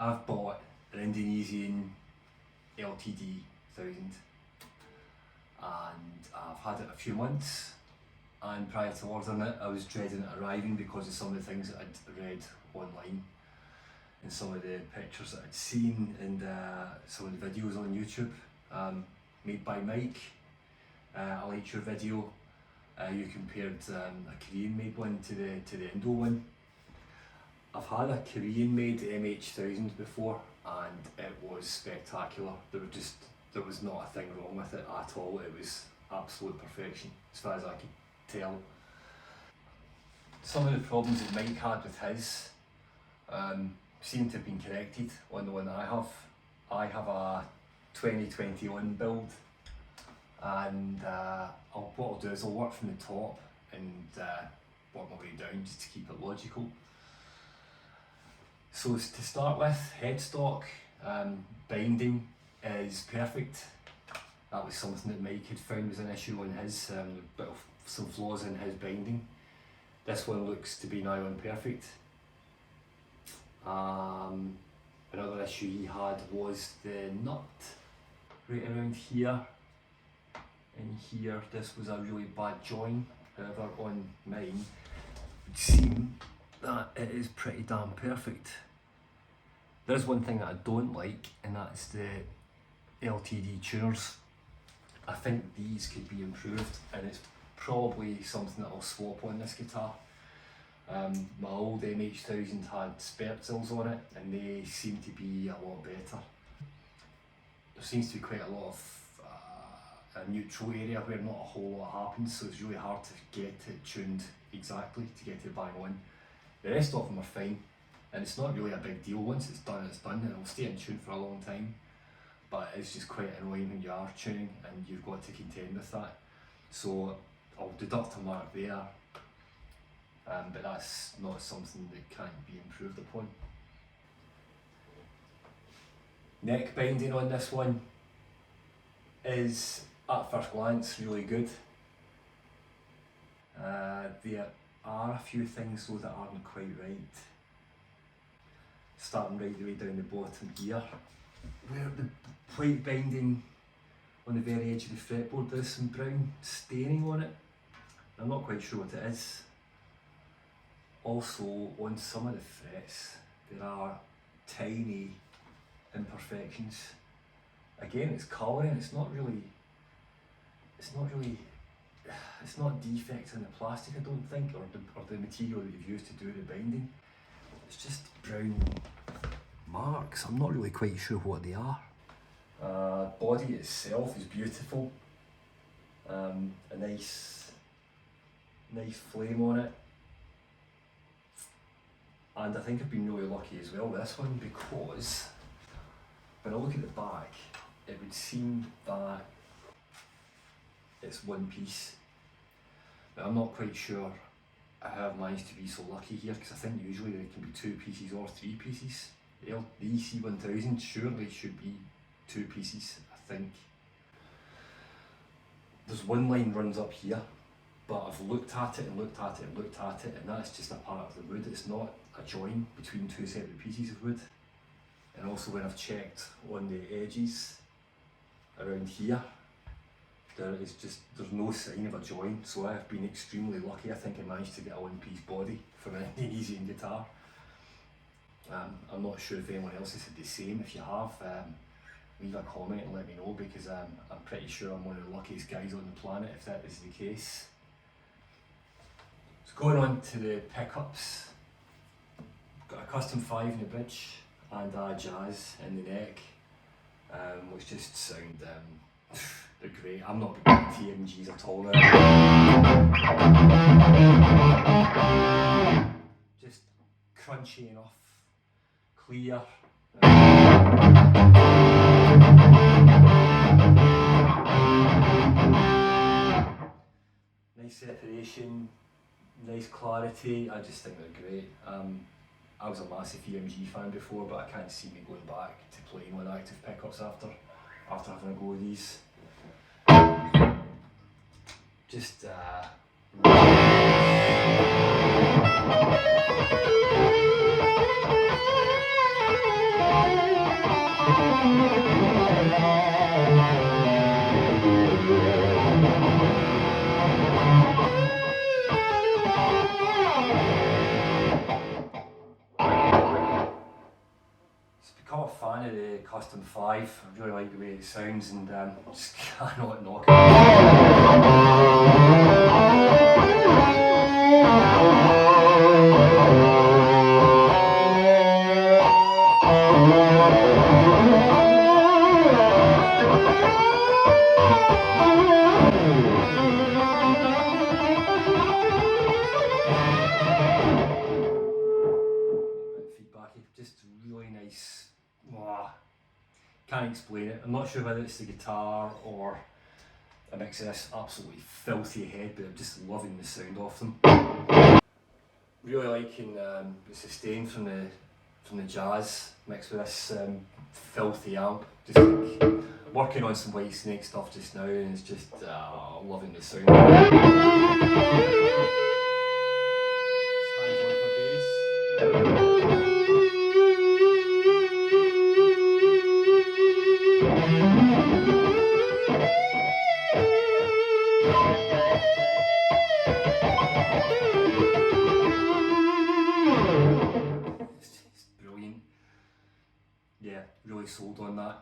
I've bought an Indonesian LTD 1000 and I've had it a few months, and prior to ordering it I was dreading it arriving because of some of the things that I'd read online and some of the pictures that I'd seen and some of the videos on YouTube made by Mike. I liked your video. You compared a Korean made one to the Indo one. I've had a Korean made MH1000 before and it was spectacular. There was not a thing wrong with it at all. It was absolute perfection as far as I could tell. Some of the problems that Mike had with his seem to have been corrected on the one that I have. I have a 2021 build, and what I'll do is I'll work from the top and work my way down just to keep it logical. So to start with, headstock binding is perfect. That was something that Mike had found was an issue on his, a bit of some flaws in his binding. This one looks to be nigh on perfect. Another issue he had was the nut right around here and here. This was a really bad join. However, on mine it would seem that it is pretty damn perfect. There's one thing that I don't like, and that's the LTD tuners. I think these could be improved, and it's probably something that I'll swap on this guitar. My old MH1000 had Spertzels on it and they seem to be a lot better. There seems to be quite a lot of a neutral area where not a whole lot happens, so it's really hard to get it tuned exactly, to get it bang on. The rest of them are fine, and it's not really a big deal. Once it's done, and it'll stay in tune for a long time. But it's just quite annoying when you are tuning and you've got to contend with that. So I'll deduct a mark there, but that's not something that can't be improved upon. Neck binding on this one is, at first glance, really good. There are a few things though that aren't quite right. Starting right the way down the bottom here, where the plate binding on the very edge of the fretboard, there's some brown staining on it. I'm not quite sure what it is. Also, on some of the frets there are tiny imperfections. Again, it's colouring, it's not defects in the plastic, I don't think, or the material that you've used to do the binding. It's just brown marks. I'm not really quite sure what they are. Body itself is beautiful. A nice flame on it. And I think I've been really lucky as well with this one, because when I look at the back, it would seem that it's one piece. But I'm not quite sure how I've managed to be so lucky here, because I think usually there can be 2 pieces or 3 pieces. The EC 1000 surely should be 2 pieces, I think. There's one line runs up here, but I've looked at it and looked at it and looked at it, and that's just a part of the wood. It's not a join between 2 separate pieces of wood. And also when I've checked on the edges around here, there's no sign of a join, so I've been extremely lucky. I think I managed to get a one-piece body from an Indonesian guitar. I'm not sure if anyone else has said the same. If you have, leave a comment and let me know, because I'm pretty sure I'm one of the luckiest guys on the planet if that is the case. So going on to the pickups, got a custom 5 in the bridge and a jazz in the neck, which just sound they're great. I'm not big on TMGs at all now. Just crunchy enough, clear. Nice separation, nice clarity. I just think they're great. I was a massive EMG fan before, but I can't see me going back to playing with active pickups after having a go with these. Just fan of the Custom 5. I really like the way it sounds and just cannot knock it. Just really nice. Can't explain it. I'm not sure whether it's the guitar or a mix of this absolutely filthy head, but I'm just loving the sound of them. Really liking the sustain from the jazz mixed with this filthy amp. Just like working on some White Snake stuff just now, and it's just loving the sound. It's brilliant. Yeah, really sold on that.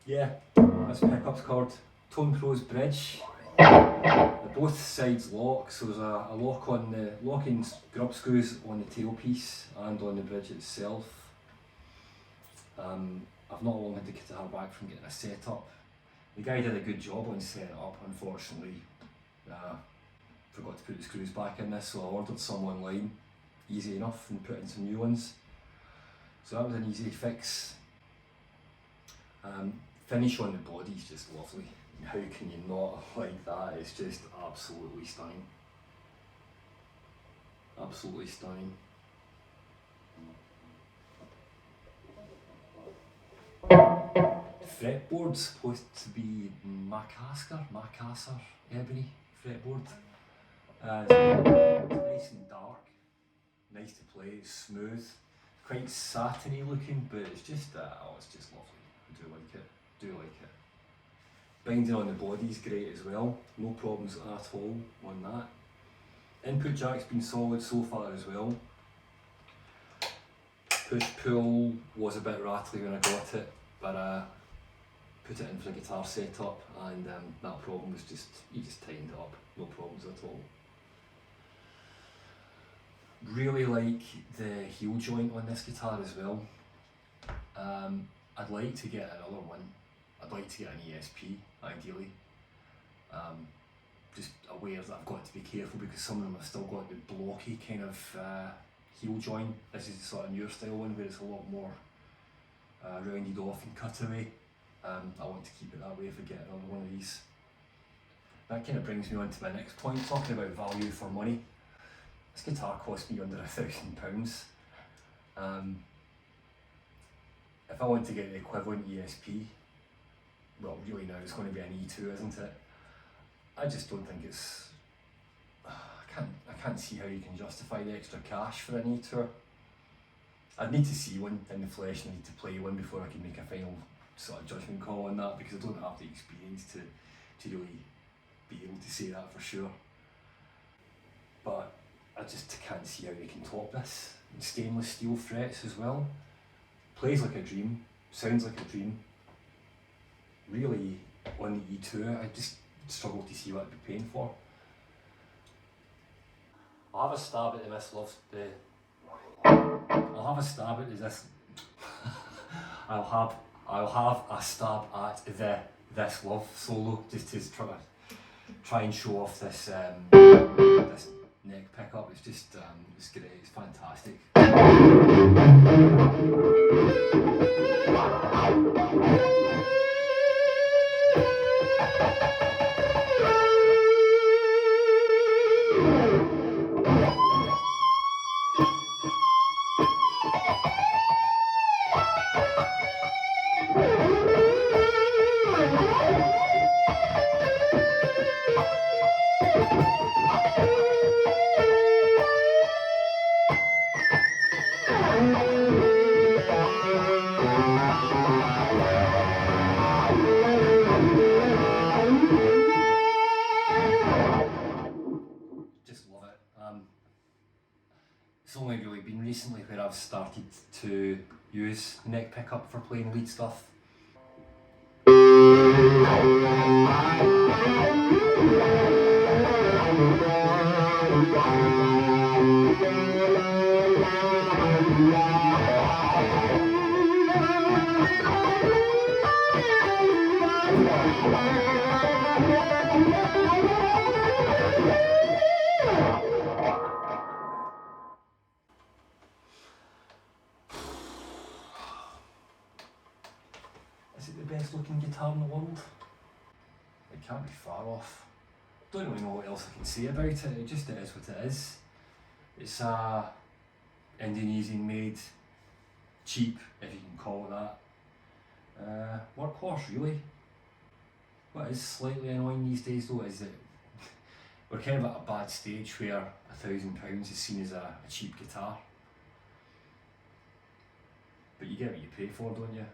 Yeah, this pickup's called Tone Pro's Bridge. Both sides lock, so there's a lock on the locking grub screws on the tailpiece and on the bridge itself. I've not long had the guitar back from getting a set up. The guy did a good job on setting it up, unfortunately. Forgot to put the screws back in this, so I ordered some online, easy enough, and put in some new ones. So that was an easy fix. Finish on the body is just lovely. How can you not like that? It's just absolutely stunning. Absolutely stunning. Fretboard's supposed to be Macassar ebony fretboard. It's nice and dark, nice to play, it's smooth, quite satiny looking, but it's just it's just lovely. I do like it. Binding on the body's great as well, no problems at all on that. Input jack's been solid so far as well. Push pull was a bit rattly when I got it, but put it in for a guitar setup, and that problem was you just tightened it up, no problems at all. Really like the heel joint on this guitar as well. I'd like to get another one. I'd like to get an ESP, ideally. Just aware that I've got to be careful because some of them have still got the blocky kind of heel joint. This is the sort of newer style one where it's a lot more rounded off and cut away. I want to keep it that way if I get another one of these. That kind of brings me on to my next point, talking about value for money. This guitar cost me under £1,000. If I want to get the equivalent ESP, well really now it's going to be an E2, isn't it? I just don't think it's, I can't see how you can justify the extra cash for an E2. I'd need to see one in the flesh and I need to play one before I can make a final sort of judgment call on that, because I don't have the experience to really be able to say that for sure. But I just can't see how you can top this. And stainless steel frets as well. Plays like a dream, sounds like a dream. Really, on the E2, I just struggle to see what I'd be paying for. I'll have a stab at this love. I'll have a stab at this. I'll have a stab at this love solo, just to try and show off this this neck pickup. It's just it's great. It's fantastic. It's only really been recently where I've started to use neck pickup for playing lead stuff. Is it the best looking guitar in the world? It can't be far off. Don't really know what else I can say about it, it just is what it is. It's a Indonesian made, cheap if you can call it that. Workhorse really. What is slightly annoying these days though is that we're kind of at a bad stage where £1,000 is seen as a cheap guitar. But you get what you pay for, don't you?